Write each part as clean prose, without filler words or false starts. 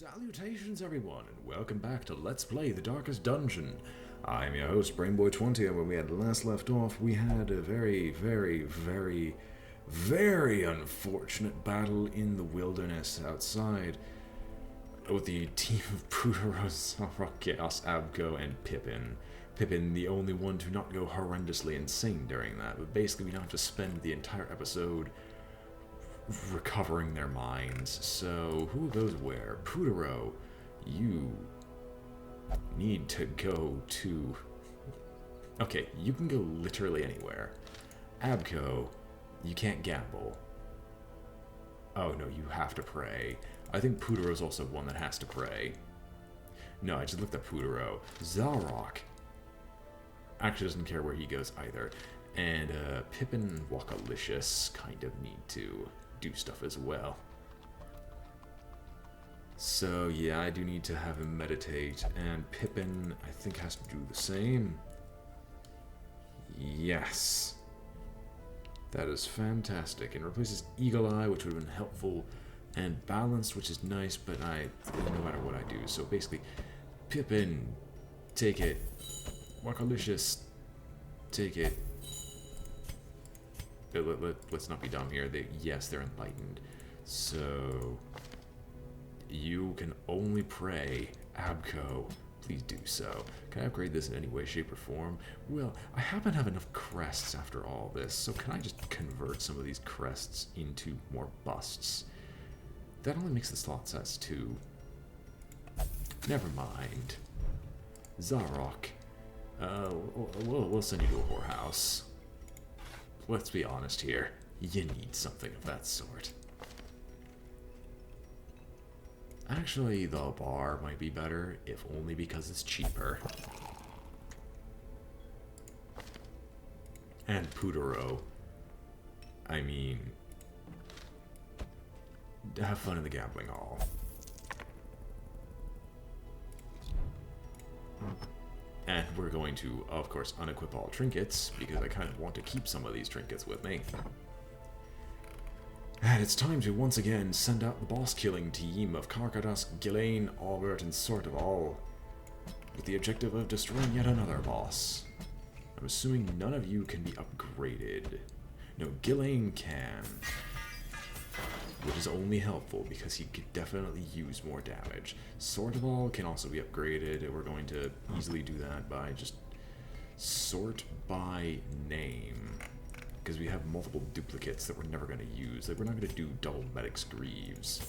Salutations everyone, and welcome back to Let's Play The Darkest Dungeon. I'm your host, BrainBoy20, and when we had last left off, we had a very unfortunate battle in the wilderness outside with the team of Putero, Zarok, Chaos, Abco, and Pippin. Pippin, the only one to not go horrendously insane during that, but basically we don't have to spend the entire episode recovering their minds. So, who goes where? Putero, you need to go to... Okay, you can go literally anywhere. Abco, you can't gamble. Oh no, you have to pray. I think Putero's also one that has to pray. No, I just looked at Putero. Zarok actually doesn't care where he goes either. And Pippin and Wakalicious kind of need to do stuff as well. So yeah, I do need to have him meditate, and Pippin, I think, has to do the same. Yes. That is fantastic. And replaces Eagle Eye, which would have been helpful, and Balanced, which is nice, but no matter what I do. So basically, Pippin, take it. Wakalicious, take it. Let's not be dumb here. Yes, they're enlightened. So, you can only pray. Abco, please do so. Can I upgrade this in any way, shape, or form? Well, I happen to have enough crests after all this, so can I just convert some of these crests into more busts? That only makes the slot size 2. Never mind. Zarok, we'll send you to a whorehouse. Let's be honest here, you need something of that sort. Actually, the bar might be better, if only because it's cheaper. And Putero, I mean, have fun in the gambling hall. And we're going to, of course, unequip all trinkets, because I kind of want to keep some of these trinkets with me. And it's time to once again send out the boss-killing team of Karkadas, Ghislaine, Albert, and Sortival, with the objective of destroying yet another boss. I'm assuming none of you can be upgraded. No, Ghislaine can, which is only helpful because he could definitely use more damage. Sortival can also be upgraded, and we're going to easily do that by just sort by name, because we have multiple duplicates that we're never going to use. Like, we're not going to do double Medic's Greaves,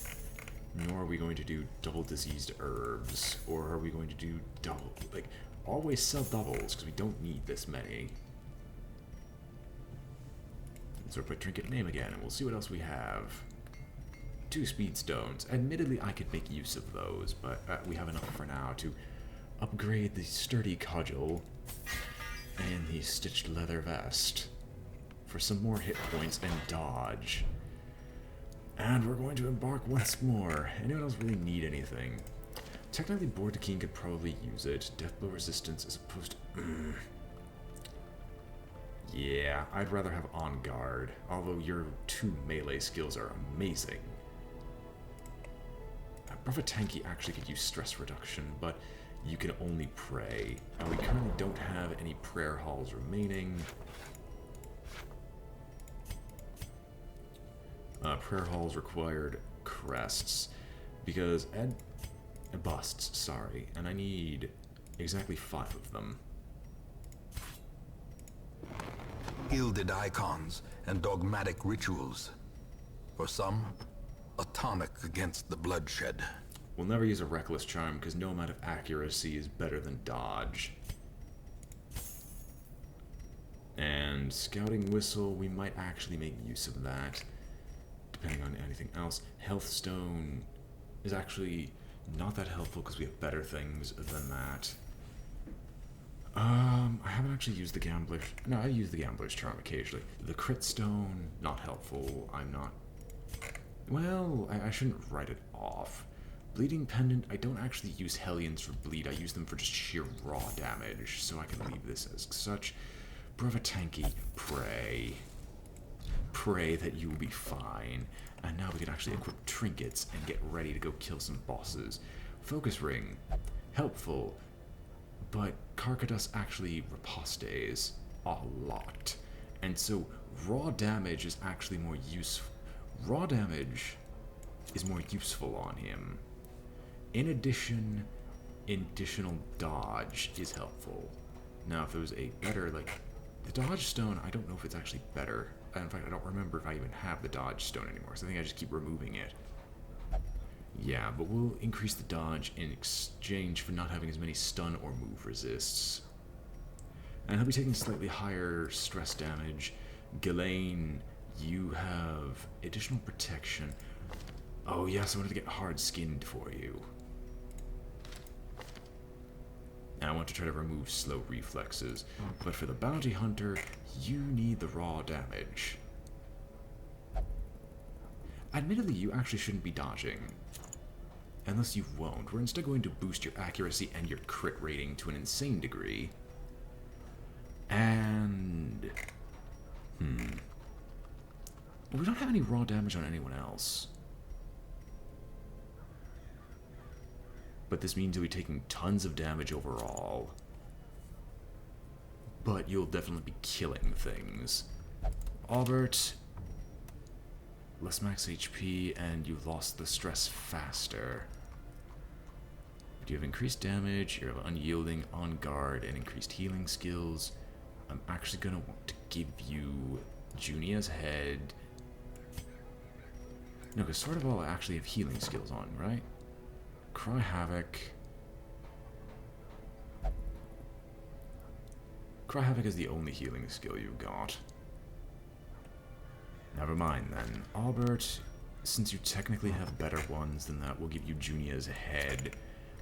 nor are we going to do double Diseased Herbs, or are we going to do double, like, always sell doubles, because we don't need this many. So we'll put trinket name again, and we'll see what else we have. 2 speed stones. Admittedly, I could make use of those, but we have enough for now to upgrade the sturdy cudgel and the stitched leather vest for some more hit points and dodge. And we're going to embark once more. Anyone else really need anything? Technically, Bordekin could probably use it. Deathblow resistance as opposed to... Yeah, I'd rather have On Guard, although your 2 melee skills are amazing. Bravatanki actually could use stress reduction, but you can only pray. And we currently don't have any prayer halls remaining. Prayer halls required crests, because busts, sorry, and I need exactly 5 of them. Gilded icons and dogmatic rituals. For some, a tonic against the bloodshed. We'll never use a reckless charm because no amount of accuracy is better than dodge. And scouting whistle, we might actually make use of that, depending on anything else. Health stone is actually not that helpful because we have better things than that. I haven't actually used the gambler's... No, I use the gambler's charm occasionally. The crit stone, not helpful. I'm not... Well, I shouldn't write it off. Bleeding pendant, I don't actually use Hellions for bleed. I use them for just sheer raw damage, so I can leave this as such. Bravatanki, pray. pray that you will be fine. And now we can actually equip trinkets and get ready to go kill some bosses. Focus ring, helpful, but Karkadas actually ripostes a lot. And so raw damage is actually more useful. Raw damage is more useful on him. In addition, additional dodge is helpful. Now, if there was a better, like, the dodge stone, I don't know if it's actually better. In fact, I don't remember if I even have the dodge stone anymore, so I think I just keep removing it. Yeah, but we'll increase the dodge in exchange for not having as many stun or move resists. And he'll be taking slightly higher stress damage. Ghislaine, you have additional protection. Oh yes, I wanted to get hard-skinned for you. And I want to try to remove slow reflexes. But for the bounty hunter, you need the raw damage. Admittedly, you actually shouldn't be dodging. Unless you won't. We're instead going to boost your accuracy and your crit rating to an insane degree. And... Well, we don't have any raw damage on anyone else. But this means you'll be taking tons of damage overall. But you'll definitely be killing things. Albert, less max HP, and you lost the stress faster. But you have increased damage, you have unyielding, on guard, and increased healing skills. I'm actually going to want to give you Junia's head. No, because sort of all I actually have healing skills on, right? Cry Havoc. Cry Havoc is the only healing skill you've got. Never mind then. Albert, since you technically have better ones than that, we'll give you Junia's head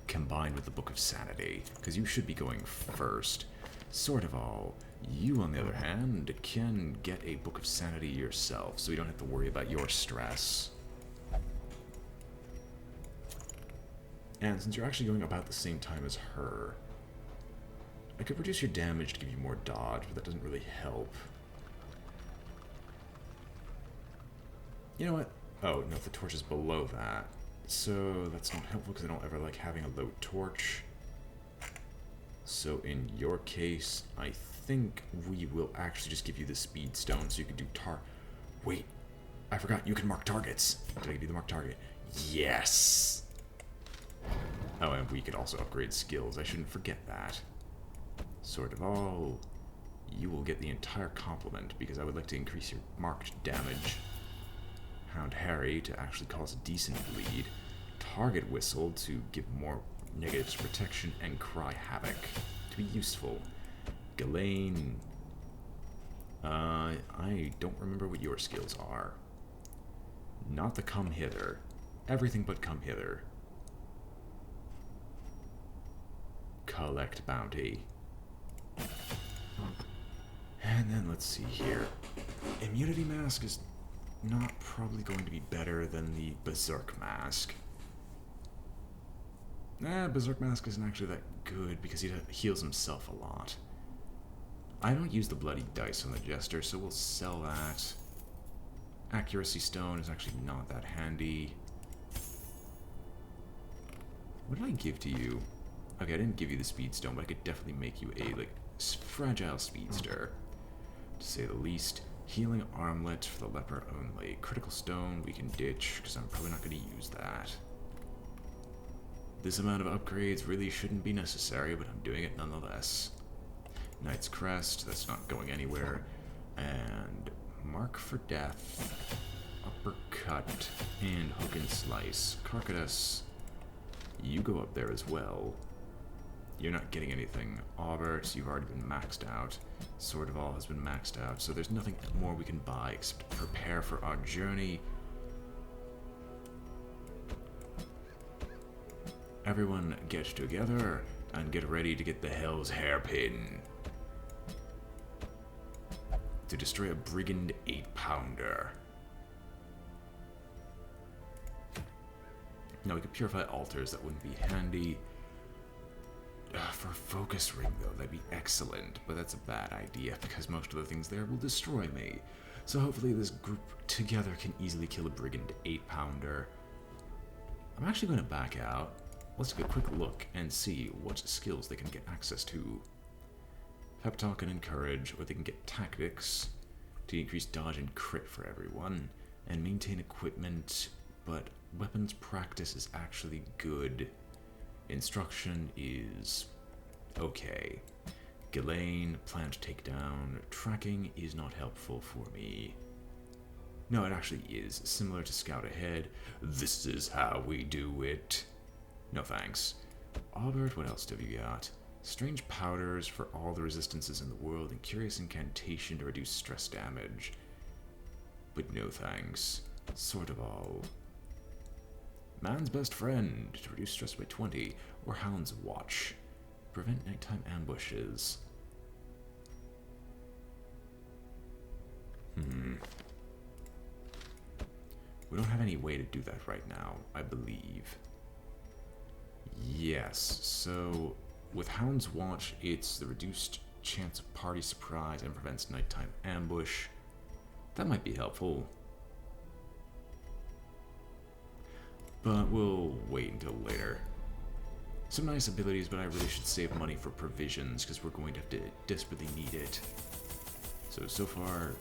combined with the Book of Sanity, because you should be going first. Sort of all. You, on the other hand, can get a Book of Sanity yourself, so you don't have to worry about your stress. And since you're actually going about the same time as her, I could reduce your damage to give you more dodge, but that doesn't really help. You know what? Oh, no, the torch is below that. So that's not helpful because I don't ever like having a low torch. So in your case, I think we will actually just give you the speed stone so you can do Wait, I forgot, you can mark targets. Did I give you the mark target? Yes! Oh, and we could also upgrade skills. I shouldn't forget that. Sort of all. You will get the entire complement because I would like to increase your marked damage. Hound Harry to actually cause a decent bleed. Target Whistle to give more negatives protection, and Cry Havoc to be useful. Ghislaine. I don't remember what your skills are. Not the Come Hither. Everything but Come Hither. Collect bounty. And then let's see here. Immunity Mask is not probably going to be better than the Berserk Mask. Berserk Mask isn't actually that good because he heals himself a lot. I don't use the bloody dice on the Jester, so we'll sell that. Accuracy Stone is actually not that handy. What did I give to you? Okay, I didn't give you the Speed Stone, but I could definitely make you a, like, fragile Speedster, to say the least. Healing Armlet for the Leper only. Critical Stone we can ditch, because I'm probably not going to use that. This amount of upgrades really shouldn't be necessary, but I'm doing it nonetheless. Knight's Crest, that's not going anywhere. And Mark for Death, Uppercut, and Hook and Slice. Karkadas, you go up there as well. You're not getting anything. Aubert, you've already been maxed out. Sword of All has been maxed out, so there's nothing more we can buy except prepare for our journey. Everyone get together and get ready to get the Hell's Hairpin to destroy a brigand 8-pounder. Now we could purify altars, that wouldn't be handy. For a focus ring, though, that'd be excellent, but that's a bad idea because most of the things there will destroy me. So hopefully this group together can easily kill a brigand 8-pounder. I'm actually going to back out. Let's take a quick look and see what skills they can get access to. Pep talk and encourage, or they can get tactics to increase dodge and crit for everyone, and maintain equipment, but weapons practice is actually good. Instruction is okay. Ghislaine, plan to take down. Tracking is not helpful for me. No, it actually is. Similar to Scout Ahead. This is how we do it. No thanks. Albert, what else have you got? Strange powders for all the resistances in the world, and curious incantation to reduce stress damage. But no thanks. Sort of all. Man's best friend to reduce stress by 20, or Hound's Watch. Prevent nighttime ambushes. We don't have any way to do that right now, I believe. Yes, so with Hound's Watch, it's the reduced chance of party surprise and prevents nighttime ambush. That might be helpful. But we'll wait until later. Some nice abilities, but I really should save money for provisions, because we're going to have to desperately need it. So far,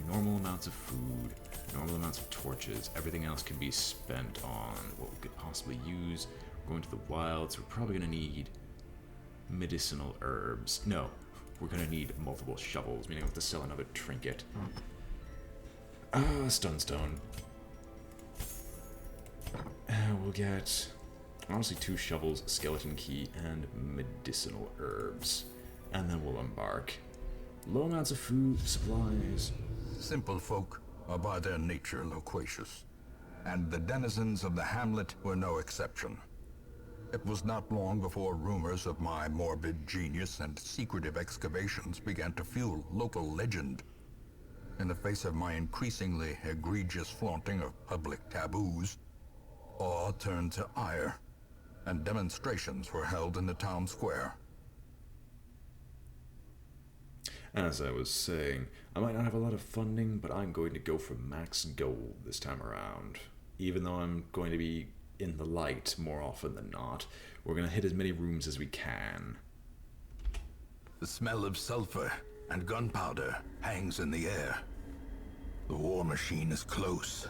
normal amounts of food, normal amounts of torches, everything else can be spent on what we could possibly use. We're going to the wilds, we're probably going to need medicinal herbs. No, we're going to need multiple shovels, meaning we have to sell another trinket. Stunstone. We'll get, honestly, 2 shovels, skeleton key, and medicinal herbs. And then we'll embark. Low amounts of food, supplies. Simple folk are by their nature loquacious, and the denizens of the hamlet were no exception. It was not long before rumors of my morbid genius and secretive excavations began to fuel local legend. In the face of my increasingly egregious flaunting of public taboos, awe turned to ire, and demonstrations were held in the town square. As I was saying, I might not have a lot of funding, but I'm going to go for max gold this time around. Even though I'm going to be in the light more often than not, we're going to hit as many rooms as we can. The smell of sulfur and gunpowder hangs in the air. The war machine is close.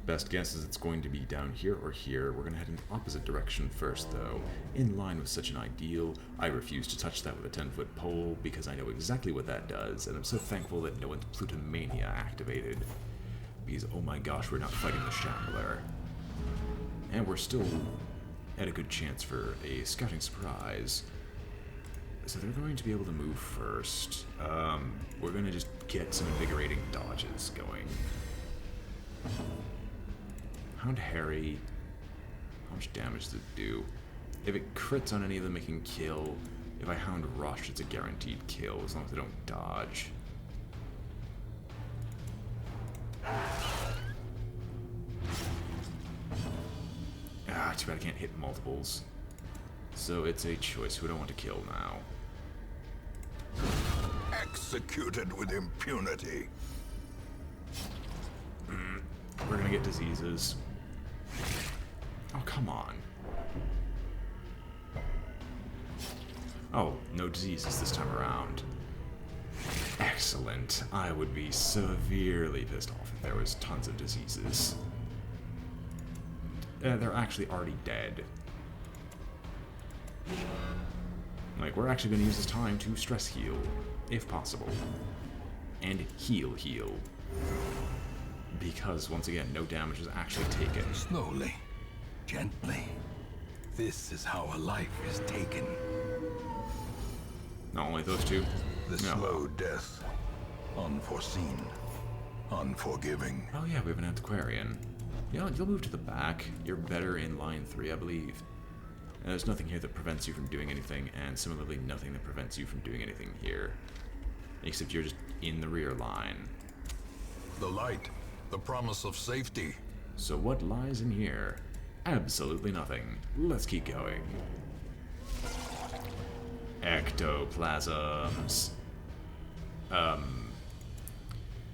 Best guess is it's going to be down here or here. We're going to head in the opposite direction first, though. In line with such an ideal, I refuse to touch that with a 10-foot pole because I know exactly what that does, and I'm so thankful that no one's Plutomania activated. Because, oh my gosh, we're not fighting the Shambler. And we're still at a good chance for a scouting surprise. So they're going to be able to move first. We're going to just get some invigorating dodges going. Hound Harry. How much damage does it do? If it crits on any of them, it can kill. If I Hound Rush, it's a guaranteed kill as long as they don't dodge. Too bad I can't hit multiples. So it's a choice. Who do I want to kill now? Executed with impunity. We're gonna get diseases. Oh, come on. Oh, no diseases this time around. Excellent. I would be severely pissed off if there was tons of diseases. They're actually already dead. Like, we're actually going to use this time to stress heal, if possible. And heal. Because, once again, no damage is actually taken. Slowly, gently. This is how a life is taken. Not only those two. The slow death. Unforeseen. Unforgiving. Oh yeah, we have an antiquarian. Yeah, you'll move to the back. You're better in line 3, I believe. And there's nothing here that prevents you from doing anything, and similarly nothing that prevents you from doing anything here. Except you're just in the rear line. The light. The promise of safety. So what lies in here? Absolutely nothing. Let's keep going. Ectoplasms.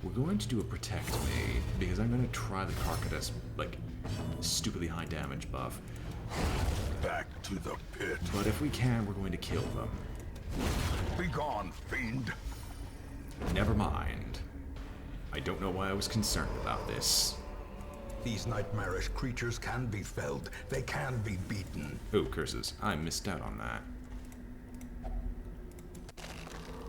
We're going to do a protect me, because I'm going to try the Carcatus, like, stupidly high damage buff. Back to the pit. But if we can, we're going to kill them. Be gone, fiend. Never mind. I don't know why I was concerned about this. These nightmarish creatures can be felled. They can be beaten. Oh, curses. I missed out on that.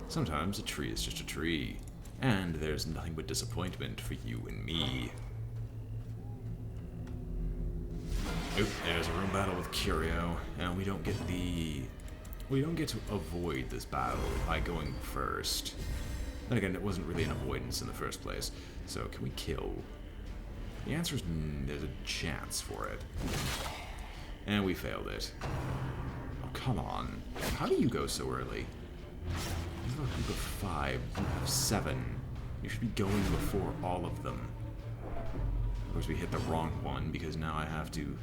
Sometimes a tree is just a tree. And there's nothing but disappointment for you and me. Oop, there's a room battle with Curio, and we don't get to avoid this battle by going first. Then again, it wasn't really an avoidance in the first place. So, can we kill? The answer is there's a chance for it. And we failed it. Oh, come on. How do you go so early? You have a group of 5, you have 7. You should be going before all of them. Of course, we hit the wrong one, because now I have to...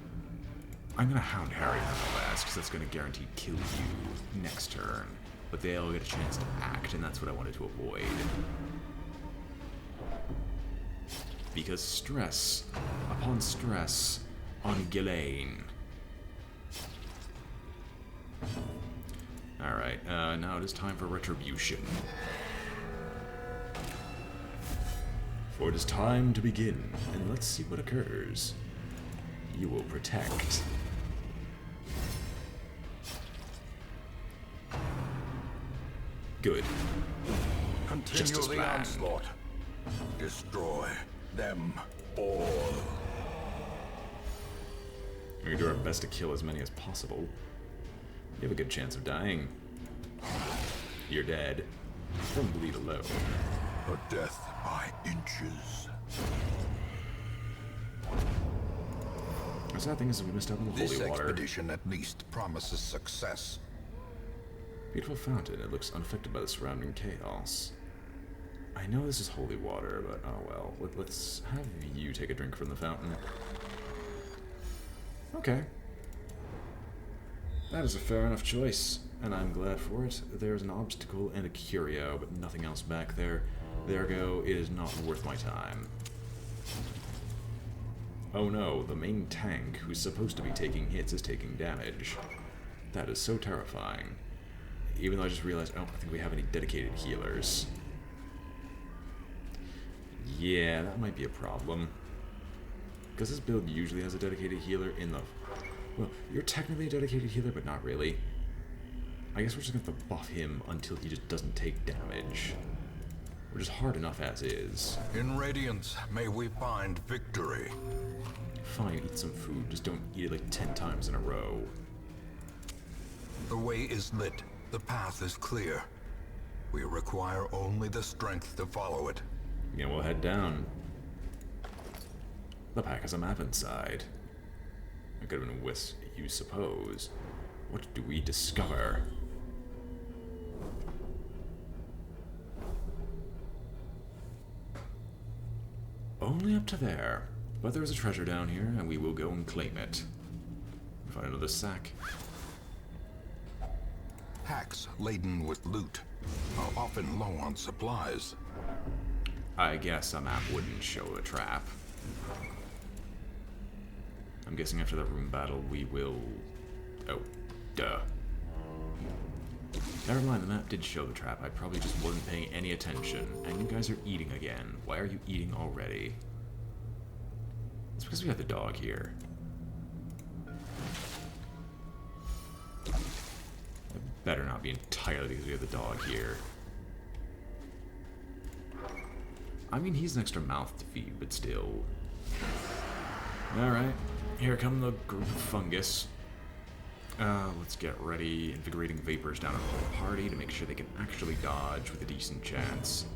I'm gonna Hound Harry nonetheless, because that's gonna guarantee kill you next turn. But they'll get a chance to act, and that's what I wanted to avoid. Because stress upon stress on Ghislaine. Alright, now it is time for retribution. For it is time to begin, and let's see what occurs. You will protect. Good. Continue Just as the planned. onslaught. Destroy them all. We're gonna do our best to kill as many as possible. You have a good chance of dying. You're dead. From bleed alone. A death by inches. The sad thing is we missed out on the This holy water. expedition at least promises success. Beautiful fountain. It looks unaffected by the surrounding chaos. I know this is holy water, but oh well. Let's have you take a drink from the fountain. Okay. That is a fair enough choice, and I'm glad for it. There's an obstacle and a curio, but nothing else back there. Ergo, it is not worth my time. Oh no, the main tank, who's supposed to be taking hits, is taking damage. That is so terrifying. Even though I just realized I don't think we have any dedicated healers. Yeah, that might be a problem. Because this build usually has a dedicated healer in the... Well, you're technically a dedicated healer, but not really. I guess we're just going to have to buff him until he just doesn't take damage. Which is hard enough as is. In Radiance, may we find victory. Fine, eat some food. Just don't eat it like 10 times in a row. The way is lit. The path is clear. We require only the strength to follow it. Yeah, we'll head down. The pack has a map inside. It could have been with you suppose. What do we discover? Only up to there. But there's a treasure down here, and we will go and claim it. Find another sack. Hacks laden with loot are often low on supplies. I guess a map wouldn't show a trap. I'm guessing after the room battle we will... Oh, duh. Never mind, the map did show the trap. I probably just wasn't paying any attention. And you guys are eating again. Why are you eating already? It's because we have the dog here. It better not be entirely because we have the dog here. I mean, he's an extra mouth to feed, but still. Alright, here come the group of fungus. Let's get ready. Invigorating vapors down on the whole party to make sure they can actually dodge with a decent chance.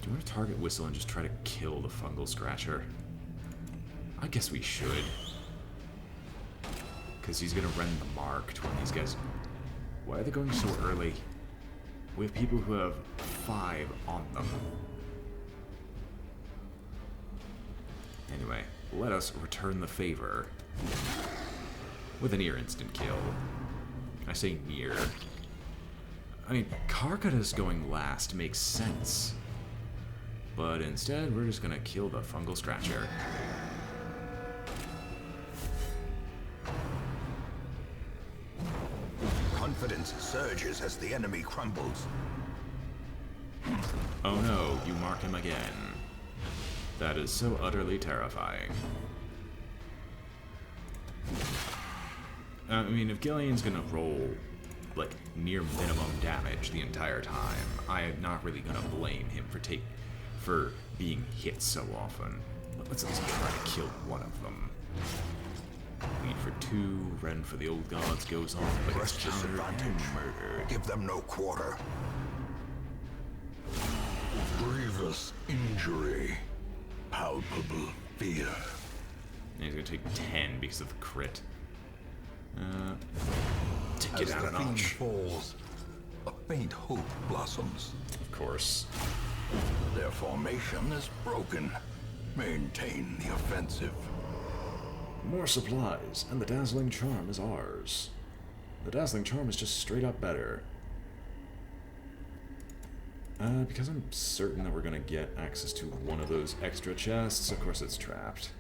Do we want to target Whistle and just try to kill the fungal scratcher? I guess we should. Because he's going to rend the mark to one of these guys. Why are they going so early? We have people who have 5 on them. Anyway, let us return the favor. With a near instant kill. I say near. I mean, Karkata's going last makes sense. But instead, we're just gonna kill the fungal scratcher. Confidence surges as the enemy crumbles. Oh no, you mark him again. That is so utterly terrifying. I mean, if Gillian's gonna roll, like, near minimum damage the entire time, I am not really gonna blame him for being hit so often. But let's at least try to kill one of them. Lead for 2, Ren for the old gods goes on, but it's countered and murdered. Give them no quarter. Grievous injury. Palpable fear. And he's gonna take 10 because of the crit. To get out a notch. As the fiend falls, a faint hope blossoms. Of course. Their formation is broken. Maintain the offensive. More supplies, and the Dazzling Charm is ours. The Dazzling Charm is just straight up better. Because I'm certain that we're gonna get access to one of those extra chests, of course it's trapped.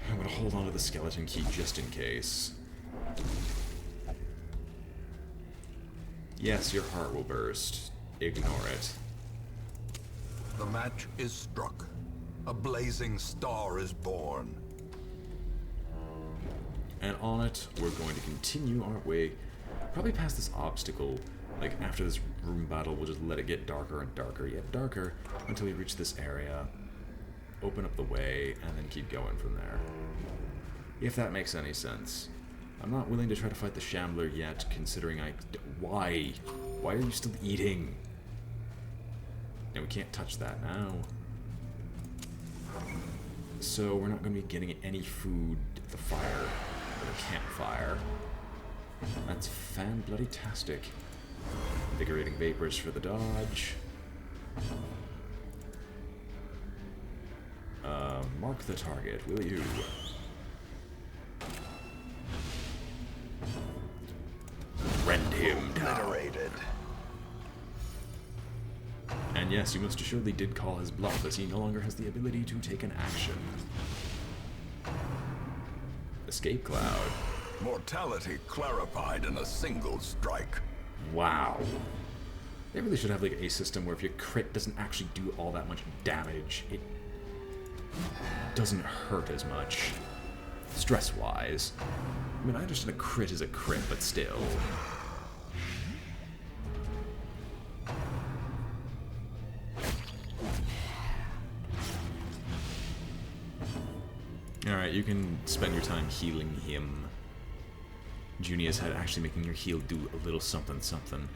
I'm gonna hold on to the skeleton key just in case. Yes, your heart will burst. Ignore it. The match is struck. A blazing star is born. And on it, we're going to continue our way, probably past this obstacle. Like, after this room battle, we'll just let it get darker and darker, yet darker, until we reach this area, open up the way, and then keep going from there. If that makes any sense. I'm not willing to try to fight the Shambler yet, considering Why? Why are you still eating? And we can't touch that now. So we're not going to be getting any food at the fire, or the campfire. That's fan-bloody-tastic. Invigorating vapors for the dodge. Mark the target, will you? Rend him down. Obliterated. And yes, you most assuredly did call his bluff, as he no longer has the ability to take an action. Escape Cloud. Mortality clarified in a single strike. Wow. They really should have like a system where if your crit doesn't actually do all that much damage, it doesn't hurt as much. Stress-wise. I mean, I understand a crit is a crit, but still. Alright, you can spend your time healing him. Junia's head actually making your heal do a little something something.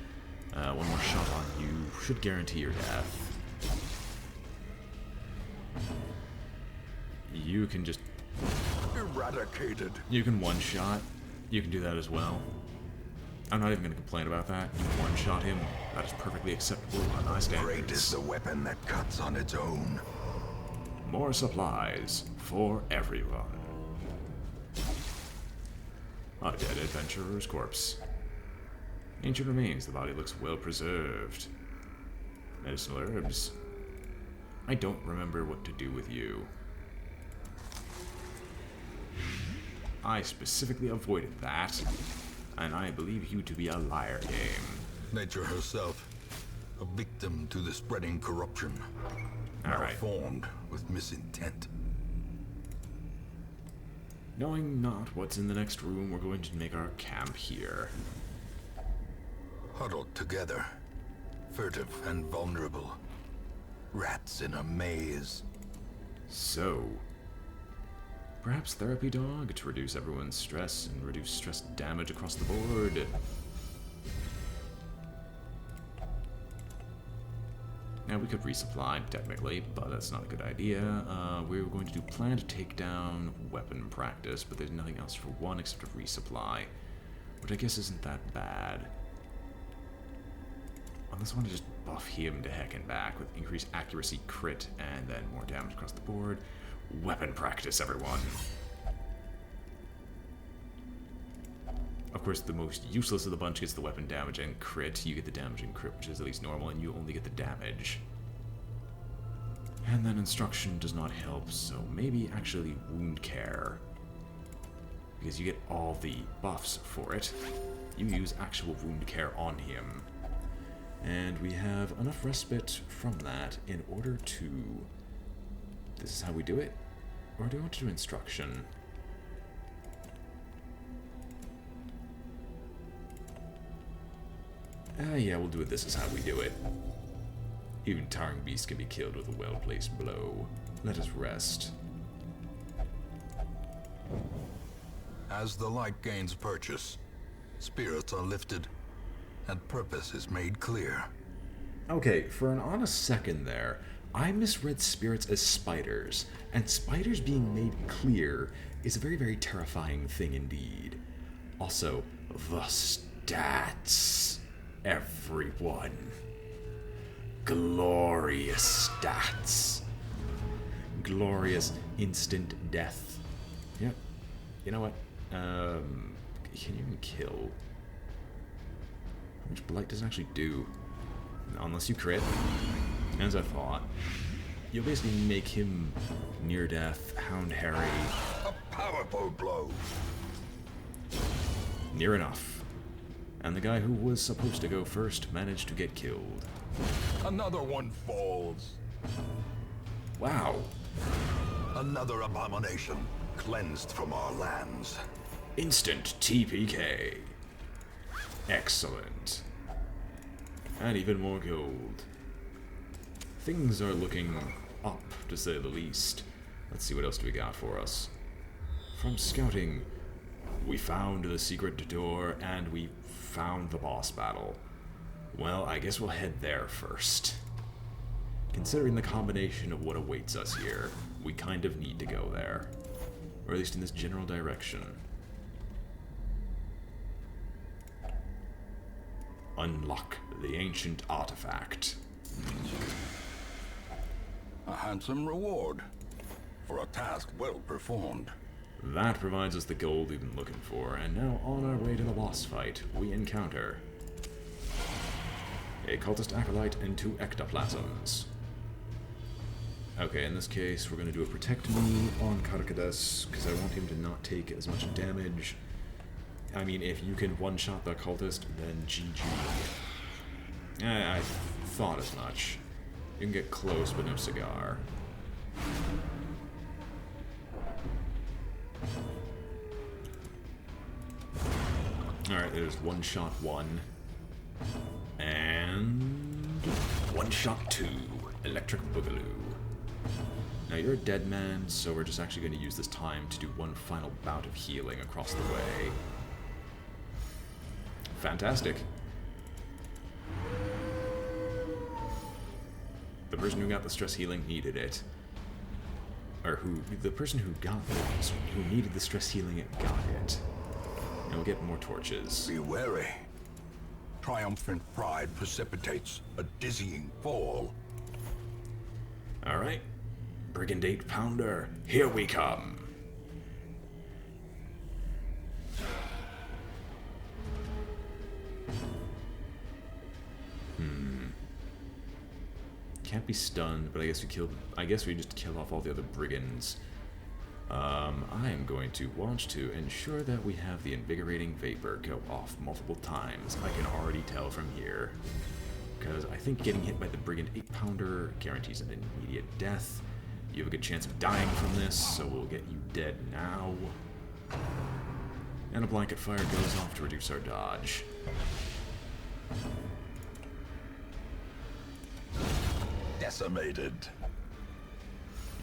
One more shot on you should guarantee your death. You can just... Eradicated. You can one-shot. You can do that as well. I'm not even going to complain about that. You one-shot him. That is perfectly acceptable on my standards. Great is the weapon that cuts on its own. More supplies for everyone. A dead adventurer's corpse. Ancient remains. The body looks well preserved. Medicinal herbs. I don't remember what to do with you. I specifically avoided that, and I believe you to be a liar game. Nature herself, a victim to the spreading corruption. Alright. Malformed with misintent. Knowing not what's in the next room, we're going to make our camp here. Huddled together, furtive and vulnerable. Rats in a maze. So, perhaps therapy dog to reduce everyone's stress and reduce stress damage across the board. Now, we could resupply, technically, but that's not a good idea. We were going to do planned takedown, weapon practice, but there's nothing else for one except a resupply, which I guess isn't that bad. Unless I want to just buff him to heck and back with increased accuracy, crit, and then more damage across the board. Weapon practice, everyone. Of course, the most useless of the bunch gets the weapon damage and crit. You get the damage and crit, which is at least normal, and you only get the damage. And then instruction does not help, so maybe actually wound care. Because you get all the buffs for it. You use actual wound care on him. And we have enough respite from that in order to... This is how we do it? Or do I want to do instruction? Yeah, we'll do it. This is how we do it. Even towering beasts can be killed with a well-placed blow. Let us rest. As the light gains purchase, spirits are lifted, and purpose is made clear. Okay, for an honest second there, I misread spirits as spiders, and spiders being made clear is a very, very terrifying thing indeed. Also, the stats, everyone. Glorious stats. Glorious instant death. Yep. You know what? Can you even kill? How much blight does it actually do? Unless you crit, as I thought. You'll basically make him near death, Hound Harry. A powerful blow. Near enough. And the guy who was supposed to go first managed to get killed. Another one falls. Wow. Another abomination cleansed from our lands. Instant TPK. Excellent. And even more gold. Things are looking up, to say the least. Let's see what else do we got for us. From scouting, we found the secret door, and we found the boss battle. Well, I guess we'll head there first. Considering the combination of what awaits us here, we kind of need to go there. Or at least in this general direction. Unlock the ancient artifact. A handsome reward for a task well performed. That provides us the gold we've been looking for, and now on our way to the boss fight, we encounter a cultist acolyte and 2 ectoplasms. Okay, in this case, we're going to do a protect me on Karkadas, because I want him to not take as much damage. I mean, if you can one-shot the cultist, then GG. I thought as much. You can get close, but no cigar. Alright, there's one-shot 1. And... one-shot 2. Electric Boogaloo. Now, you're a dead man, so we're just actually going to use this time to do one final bout of healing across the way. Fantastic. The person who got the stress healing needed it. Or the person who needed the stress healing got it. And we'll get more torches. Be wary. Triumphant pride precipitates a dizzying fall. Alright. Brigand 8-pounder, here we come. Can't be stunned, but I guess we just kill off all the other brigands. I am going to want to ensure that we have the invigorating vapor go off multiple times. I can already tell from here. Because I think getting hit by the brigand 8-pounder guarantees an immediate death. You have a good chance of dying from this, so we'll get you dead now. And a blanket fire goes off to reduce our dodge. Decimated.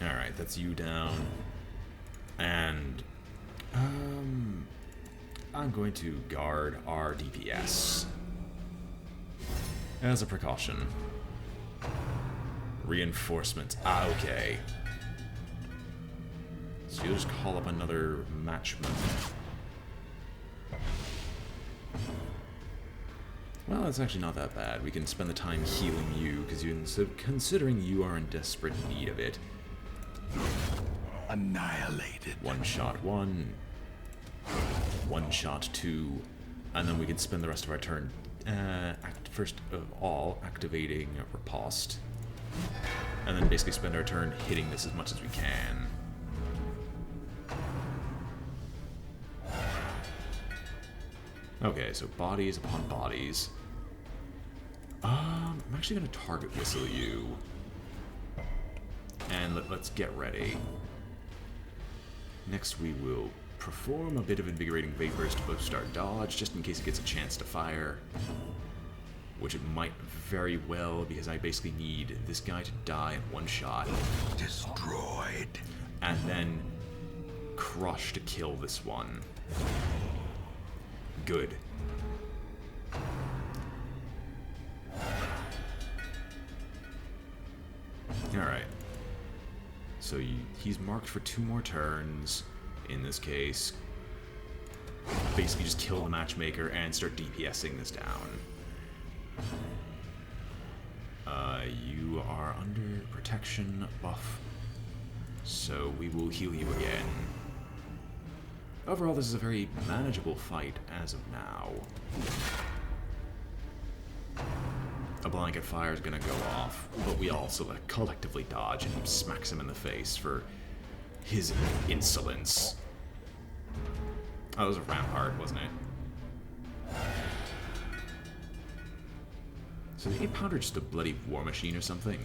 Alright, that's you down. And I'm going to guard our DPS as a precaution. Reinforcements. Okay. So you'll just call up another matchman. Well, it's actually not that bad. We can spend the time healing you, because considering you are in desperate need of it. Annihilated. One shot 1. One shot 2. And then we can spend the rest of our turn, first of all, activating Riposte. And then basically spend our turn hitting this as much as we can. Okay, so bodies upon bodies. I'm actually going to target whistle you. And let's get ready. Next we will perform a bit of invigorating vapors to boost our dodge, just in case it gets a chance to fire. Which it might very well, because I basically need this guy to die in one shot. Destroyed. And then crush to kill this one. Good. Alright. So he's marked for 2 more turns, in this case. Basically just kill the matchmaker and start DPSing this down. You are under protection buff, so we will heal you again. Overall, this is a very manageable fight as of now. A blanket fire is going to go off, but we also collectively dodge and he smacks him in the face for his insolence. Oh, it was a rampart, wasn't it? So the 8-pounder just a bloody war machine or something?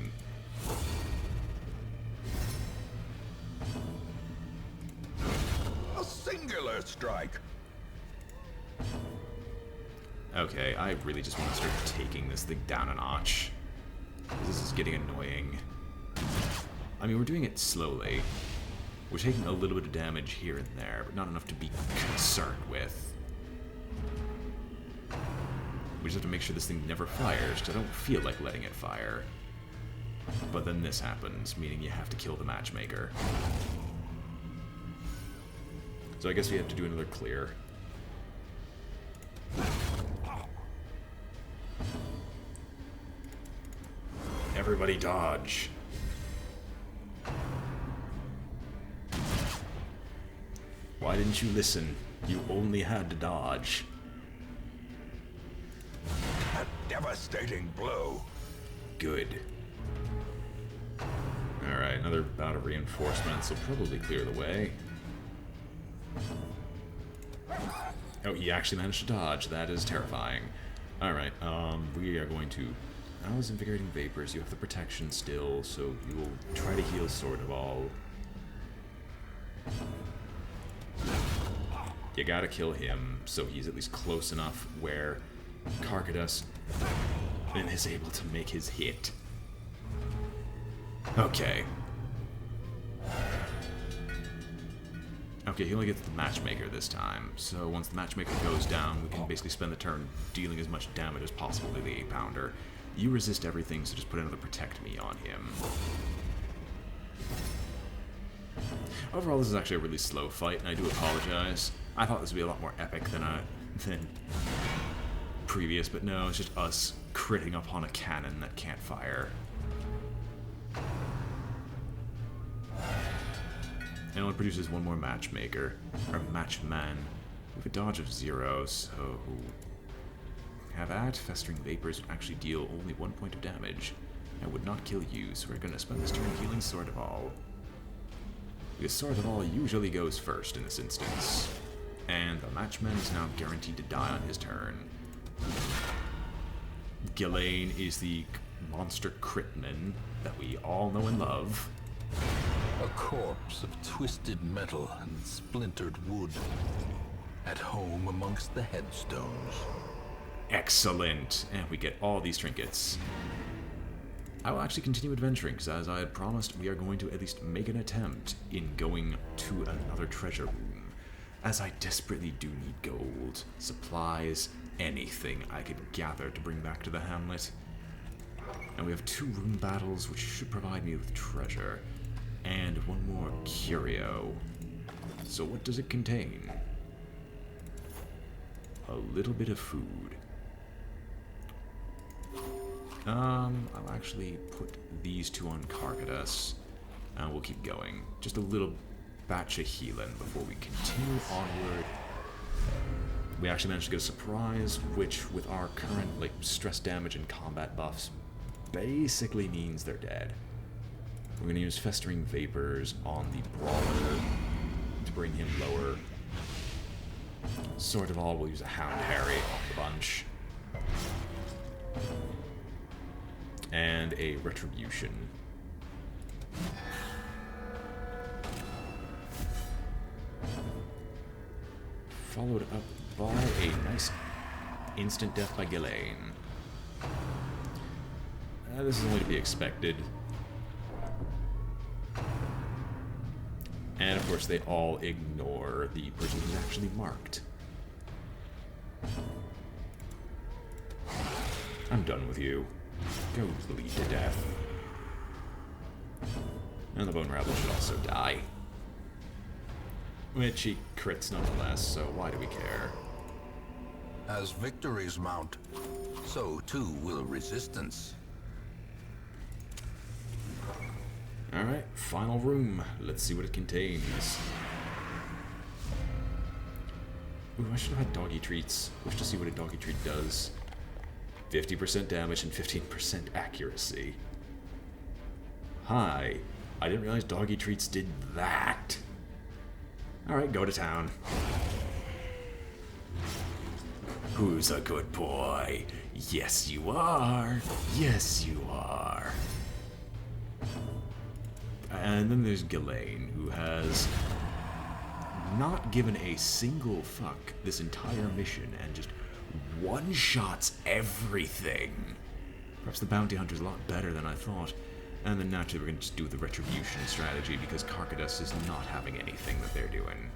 A singular strike. Okay, I really just want to start taking this thing down a notch. This is getting annoying. I mean, we're doing it slowly. We're taking a little bit of damage here and there, but not enough to be concerned with. We just have to make sure this thing never fires, because I don't feel like letting it fire. But then this happens, meaning you have to kill the matchmaker. So I guess we have to do another clear. Everybody dodge. Why didn't you listen? You only had to dodge. A devastating blow. Good. Alright, another bout of reinforcements will probably clear the way. Oh, he actually managed to dodge. That is terrifying. Alright, we are going to... I was invigorating vapors. You have the protection still, so you will try to heal Sword of All. You gotta kill him, so he's at least close enough where Karkadas is able to make his hit. Okay. Okay, he only gets the matchmaker this time, so once the matchmaker goes down, we can basically spend the turn dealing as much damage as possible to the 8-pounder. You resist everything, so just put another Protect Me on him. Overall, this is actually a really slow fight, and I do apologize. I thought this would be a lot more epic than previous, but no, it's just us critting upon a cannon that can't fire. And it produces one more matchmaker, or matchman, with a dodge of 0, so... Have at, Festering Vapors would actually deal only 1 point of damage. I would not kill you, so we're gonna spend this turn healing Sword of All. Because Sword of All usually goes first in this instance. And the matchman is now guaranteed to die on his turn. Ghislaine is the monster critman that we all know and love. A corpse of twisted metal and splintered wood, at home amongst the headstones. Excellent! And we get all these trinkets. I will actually continue adventuring, because as I had promised, we are going to at least make an attempt in going to another treasure room, as I desperately do need gold, supplies, anything I could gather to bring back to the hamlet. And we have 2 room battles, which should provide me with treasure, and 1 more curio. So what does it contain? A little bit of food. I'll actually put these 2 on Karkadas, and we'll keep going. Just a little batch of healing before we continue onward. We actually managed to get a surprise, which with our current like stress damage and combat buffs basically means they're dead. We're going to use Festering Vapors on the Brawler to bring him lower. Sort of all, we'll use a Hound Harry on the bunch. And a Retribution. Followed up by a nice instant death by Ghislaine. This is only to be expected. And of course they all ignore the person who's actually marked. I'm done with you. Go bleed to death. And the Bone Rabble should also die. Which he crits nonetheless, so why do we care? As victories mount, so too will resistance. Alright, final room. Let's see what it contains. Ooh, I should have had doggy treats. Wish to see what a doggy treat does. 50% damage and 15% accuracy. Hi. I didn't realize doggy treats did that. Alright, go to town. Who's a good boy? Yes, you are. Yes, you are. And then there's Ghislaine, who has not given a single fuck this entire mission and just one-shots everything. Perhaps the bounty hunter's a lot better than I thought. And then naturally we're going to just do the retribution strategy because Carcaddus is not having anything that they're doing.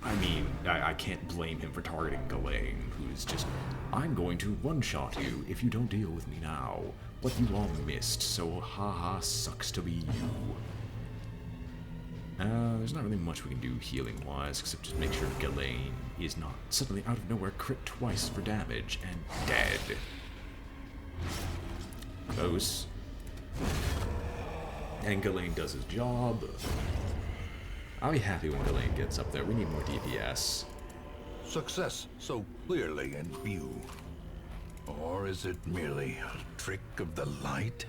I mean, I can't blame him for targeting Ghislaine, who's just, I'm going to one-shot you if you don't deal with me now. But you all missed, so haha, sucks to be you. There's not really much we can do healing-wise, except just make sure Ghislaine is not suddenly out of nowhere crit twice for damage and dead. Close. And Ghislaine does his job. I'll be happy when Ghislaine gets up there. We need more DPS. Success so clearly in view. Or is it merely a trick of the light?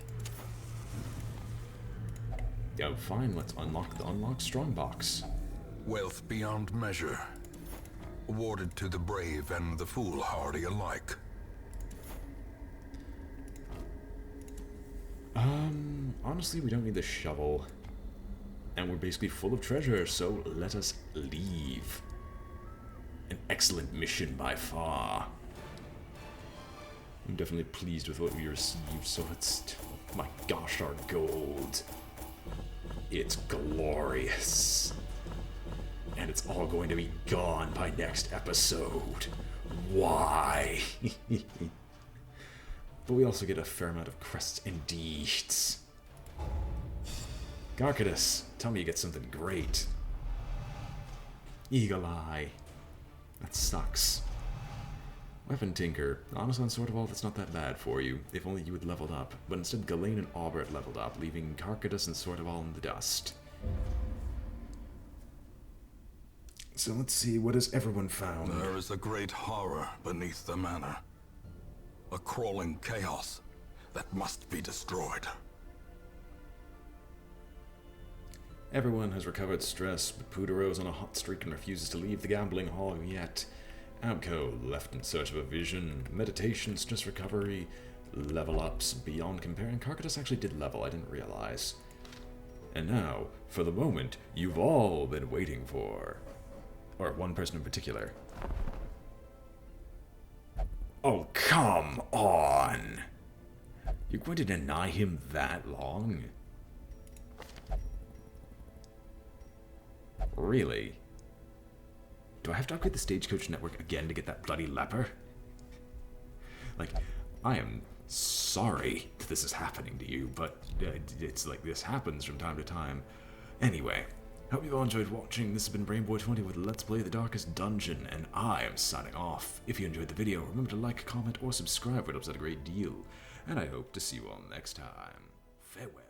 Oh, fine. Let's unlock the unlocked strongbox. Wealth beyond measure. Awarded to the brave and the foolhardy alike. Honestly, we don't need the shovel. And we're basically full of treasure, so let us leave. An excellent mission by far. I'm definitely pleased with what we received, so it's... my gosh, our gold. It's glorious. And it's all going to be gone by next episode. Why? But we also get a fair amount of crests and deeds. Carcaddus, tell me you get something great. Eagle Eye. That sucks. Weapon Tinker. Honestly, on Sword of All, that's not that bad for you. If only you had leveled up. But instead, Ghislaine and Aubert leveled up, leaving Carcaddus and Sword of All in the dust. So let's see, what has everyone found? There is a great horror beneath the manor. A crawling chaos that must be destroyed. Everyone has recovered stress, but Poodoro's on a hot streak and refuses to leave the gambling hall yet. Abco left in search of a vision, meditation, stress recovery, level ups, beyond comparing. Carcaddus actually did level, I didn't realize. And now, for the moment you've all been waiting for. Or one person in particular. Oh, come on! You're going to deny him that long? Really? Do I have to upgrade the Stagecoach network again to get that bloody leper? Like, I am sorry that this is happening to you, but it's like this happens from time to time. Anyway, hope you've all enjoyed watching. This has been BrainBoy 20 with Let's Play The Darkest Dungeon, and I am signing off. If you enjoyed the video, remember to like, comment, or subscribe. It helps out a great deal. And I hope to see you all next time. Farewell.